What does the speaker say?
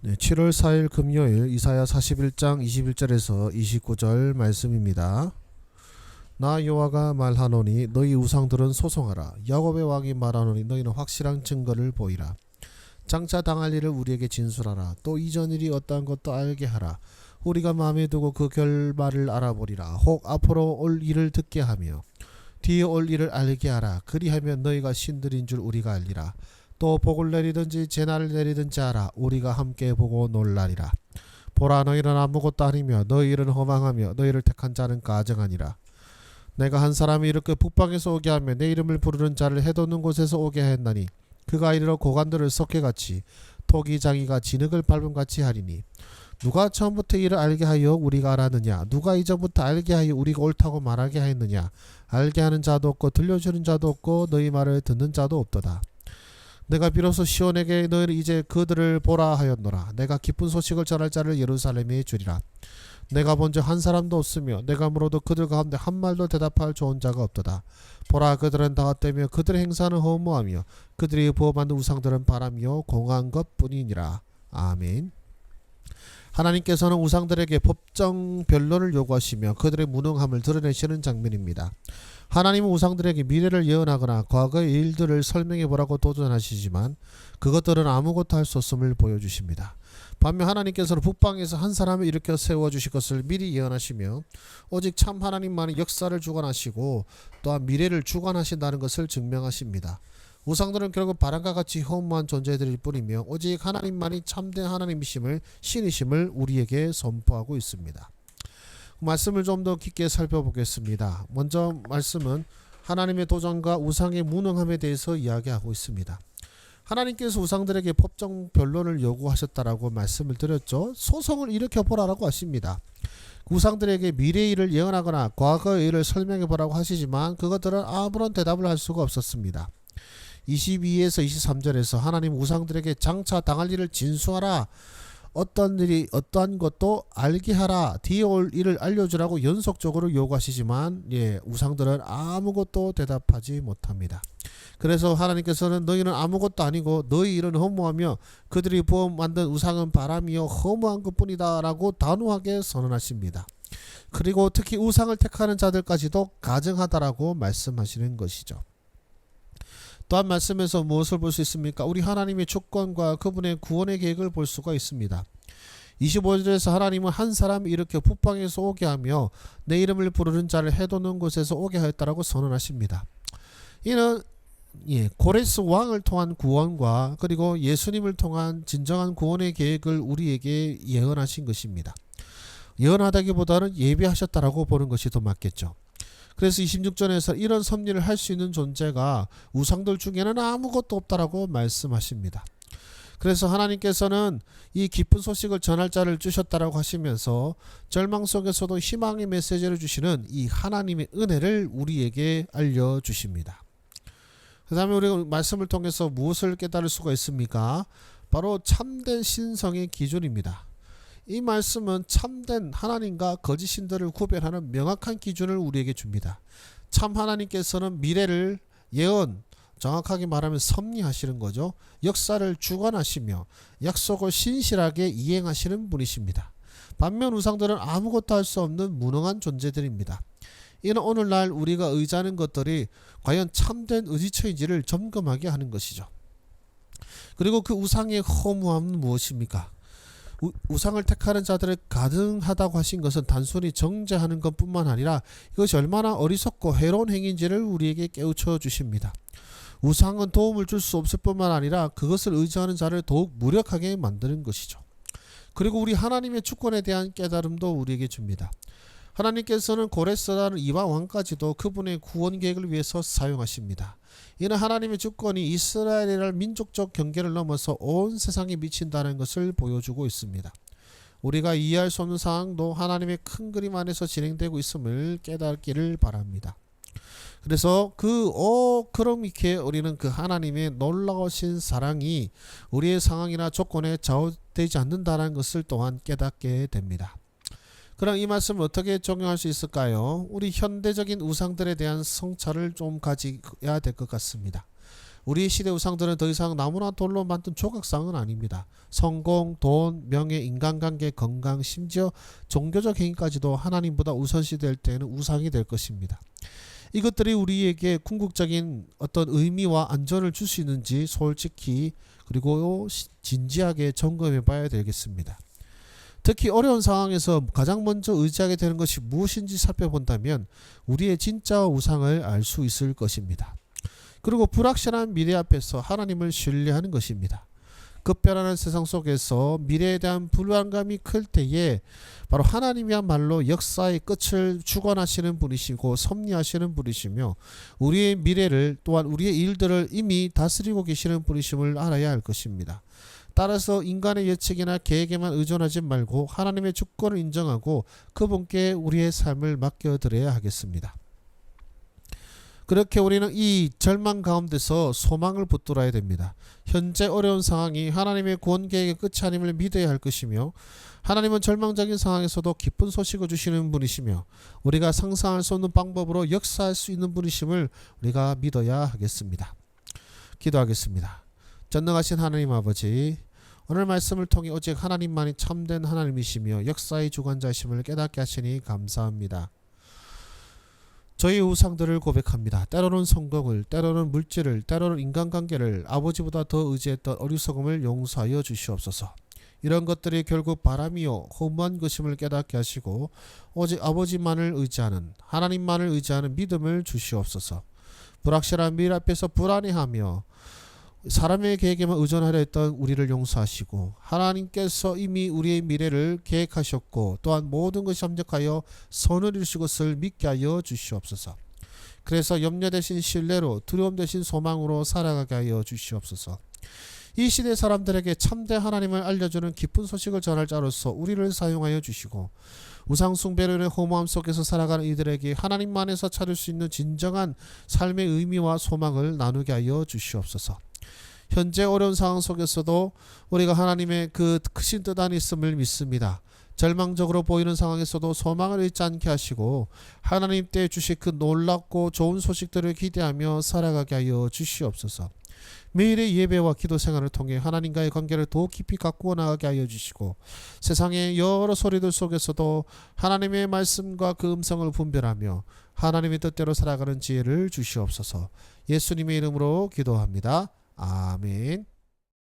네, 7월 4일 금요일 이사야 41장 21절에서 29절 말씀입니다. 나 여호와가 말하노니 너희 우상들은 소송하라. 야곱의 왕이 말하노니 너희는 확실한 증거를 보이라. 장차 당할 일을 우리에게 진술하라. 또 이전 일이 어떠한 것도 알게 하라. 우리가 마음에 두고 그 결말을 알아보리라. 혹 앞으로 올 일을 듣게 하며 뒤에 올 일을 알게 하라. 그리하면 너희가 신들인 줄 우리가 알리라. 또 복을 내리든지 재난을 내리든지 하라. 우리가 함께 보고 놀라리라. 보라, 너희는 아무것도 아니며 너희는 허망하며 너희를 택한 자는 가증하니라. 내가 한 사람이 이렇게 북방에서 오게 하며 내 이름을 부르는 자를 해돋는 곳에서 오게 하였나니 그가 이르러 고관들을 석회같이 토기장이가 진흙을 밟음같이 하리니 누가 처음부터 이를 알게 하여 우리가 알았느냐? 누가 이전부터 알게 하여 우리가 옳다고 말하게 하였느냐? 알게 하는 자도 없고 들려주는 자도 없고 너희 말을 듣는 자도 없도다. 내가 비로소 시온에게 너희는 이제 그들을 보라 하였노라. 내가 기쁜 소식을 전할 자를 예루살렘에 주리라. 내가 본즉 한 사람도 없으며 내가 물어도 그들 가운데 한 말도 대답할 좋은 자가 없도다. 보라, 그들은 다 헛되며 그들의 행사는 허무하며 그들이 부어받는 우상들은 바람이요 공한 것뿐이니라. 아멘. 하나님께서는 우상들에게 법정 변론을 요구하시며 그들의 무능함을 드러내시는 장면입니다. 하나님은 우상들에게 미래를 예언하거나 과거의 일들을 설명해 보라고 도전하시지만 그것들은 아무것도 할 수 없음을 보여주십니다. 반면 하나님께서는 북방에서 한 사람을 일으켜 세워주실 것을 미리 예언하시며 오직 참 하나님만이 역사를 주관하시고 또한 미래를 주관하신다는 것을 증명하십니다. 우상들은 결국 바람과 같이 허무한 존재들일 뿐이며 오직 하나님만이 참된 하나님이심을, 신이심을 우리에게 선포하고 있습니다. 말씀을 좀 더 깊게 살펴보겠습니다. 먼저 말씀은 하나님의 도전과 우상의 무능함에 대해서 이야기하고 있습니다. 하나님께서 우상들에게 법정 변론을 요구하셨다라고 말씀을 드렸죠. 소송을 일으켜보라라고 하십니다. 우상들에게 미래의 일을 예언하거나 과거의 일을 설명해보라고 하시지만 그것들은 아무런 대답을 할 수가 없었습니다. 22에서 23절에서 하나님 우상들에게 장차 당할 일을 진수하라. 어떤 일이 어떠한 것도 알게 하라. 뒤에 올 일을 알려주라고 연속적으로 요구하시지만 우상들은 아무것도 대답하지 못합니다. 그래서 하나님께서는 너희는 아무것도 아니고 너희 일은 허무하며 그들이 부어 만든 우상은 바람이요 허무한 것뿐이다 라고 단호하게 선언하십니다. 그리고 특히 우상을 택하는 자들까지도 가증하다라고 말씀하시는 것이죠. 또한 말씀에서 무엇을 볼 수 있습니까? 우리 하나님의 주권과 그분의 구원의 계획을 볼 수가 있습니다. 25절에서 하나님은 한 사람이 이렇게 북방에서 오게 하며 내 이름을 부르는 자를 해돋는 곳에서 오게 하였다라고 선언하십니다. 이는 고레스 왕을 통한 구원과 그리고 예수님을 통한 진정한 구원의 계획을 우리에게 예언하신 것입니다. 예언하다기보다는 예비하셨다라고 보는 것이 더 맞겠죠. 그래서 26절에서 이런 섭리를 할 수 있는 존재가 우상들 중에는 아무것도 없다라고 말씀하십니다. 그래서 하나님께서는 이 기쁜 소식을 전할 자를 주셨다라고 하시면서 절망 속에서도 희망의 메시지를 주시는 이 하나님의 은혜를 우리에게 알려주십니다. 그 다음에 우리가 말씀을 통해서 무엇을 깨달을 수가 있습니까? 바로 참된 신성의 기준입니다. 이 말씀은 참된 하나님과 거짓 신들을 구별하는 명확한 기준을 우리에게 줍니다. 참 하나님께서는 미래를 예언, 정확하게 말하면 섭리하시는 거죠. 역사를 주관하시며 약속을 신실하게 이행하시는 분이십니다. 반면 우상들은 아무것도 할 수 없는 무능한 존재들입니다. 이는 오늘날 우리가 의지하는 것들이 과연 참된 의지처인지를 점검하게 하는 것이죠. 그리고 그 우상의 허무함은 무엇입니까? 우상을 택하는 자들을 가증하다고 하신 것은 단순히 정죄하는 것뿐만 아니라 이것이 얼마나 어리석고 해로운 행위인지를 우리에게 깨우쳐 주십니다. 우상은 도움을 줄 수 없을 뿐만 아니라 그것을 의지하는 자를 더욱 무력하게 만드는 것이죠. 그리고 우리 하나님의 주권에 대한 깨달음도 우리에게 줍니다. 하나님께서는 고레스라는 이방 왕까지도 그분의 구원 계획을 위해서 사용하십니다. 이는 하나님의 주권이 이스라엘이라는 민족적 경계를 넘어서 온 세상에 미친다는 것을 보여주고 있습니다. 우리가 이해할 수 없는 상황도 하나님의 큰 그림 안에서 진행되고 있음을 깨닫기를 바랍니다. 그래서 그럼 이렇게 우리는 그 하나님의 놀라우신 사랑이 우리의 상황이나 조건에 좌우되지 않는다는 것을 또한 깨닫게 됩니다. 그럼 이 말씀을 어떻게 적용할 수 있을까요? 우리 현대적인 우상들에 대한 성찰을 좀 가져야 될 것 같습니다. 우리 시대 우상들은 더 이상 나무나 돌로 만든 조각상은 아닙니다. 성공, 돈, 명예, 인간관계, 건강, 심지어 종교적 행위까지도 하나님보다 우선시될 때에는 우상이 될 것입니다. 이것들이 우리에게 궁극적인 어떤 의미와 안전을 줄 수 있는지 솔직히 그리고 진지하게 점검해 봐야 되겠습니다. 특히 어려운 상황에서 가장 먼저 의지하게 되는 것이 무엇인지 살펴본다면 우리의 진짜 우상을 알 수 있을 것입니다. 그리고 불확실한 미래 앞에서 하나님을 신뢰하는 것입니다. 급변하는 세상 속에서 미래에 대한 불안감이 클 때에 바로 하나님이야말로 역사의 끝을 주관하시는 분이시고 섭리하시는 분이시며 우리의 미래를 또한 우리의 일들을 이미 다스리고 계시는 분이심을 알아야 할 것입니다. 따라서 인간의 예측이나 계획에만 의존하지 말고 하나님의 주권을 인정하고 그분께 우리의 삶을 맡겨드려야 하겠습니다. 그렇게 우리는 이 절망 가운데서 소망을 붙들어야 됩니다. 현재 어려운 상황이 하나님의 구원 계획의 끝이 아님을 믿어야 할 것이며 하나님은 절망적인 상황에서도 기쁜 소식을 주시는 분이시며 우리가 상상할 수 없는 방법으로 역사할 수 있는 분이심을 우리가 믿어야 하겠습니다. 기도하겠습니다. 전능하신 하나님 아버지, 오늘 말씀을 통해 오직 하나님만이 참된 하나님이시며 역사의 주관자이심을 깨닫게 하시니 감사합니다. 저희 우상들을 고백합니다. 때로는 성공을, 때로는 물질을, 때로는 인간관계를, 아버지보다 더 의지했던 어리석음을 용서하여 주시옵소서. 이런 것들이 결국 바람이요 허무한 것임을 깨닫게 하시고 오직 아버지만을 의지하는, 하나님만을 의지하는 믿음을 주시옵소서. 불확실한 미래 앞에서 불안해하며 사람의 계획에만 의존하려 했던 우리를 용서하시고 하나님께서 이미 우리의 미래를 계획하셨고 또한 모든 것이 함정하여 선을 이루실 것을 믿게 하여 주시옵소서. 그래서 염려 대신 신뢰로, 두려움 대신 소망으로 살아가게 하여 주시옵소서. 이 시대 사람들에게 참된 하나님을 알려주는 기쁜 소식을 전할 자로서 우리를 사용하여 주시고 우상 숭배로 인해 허무함 속에서 살아가는 이들에게 하나님만에서 찾을 수 있는 진정한 삶의 의미와 소망을 나누게 하여 주시옵소서. 현재 어려운 상황 속에서도 우리가 하나님의 그 크신 뜻 안에 있음을 믿습니다. 절망적으로 보이는 상황에서도 소망을 잃지 않게 하시고 하나님 때 주실 그 놀랍고 좋은 소식들을 기대하며 살아가게 하여 주시옵소서. 매일의 예배와 기도 생활을 통해 하나님과의 관계를 더 깊이 가꾸어 나가게 하여 주시고 세상의 여러 소리들 속에서도 하나님의 말씀과 그 음성을 분별하며 하나님의 뜻대로 살아가는 지혜를 주시옵소서. 예수님의 이름으로 기도합니다. 아멘.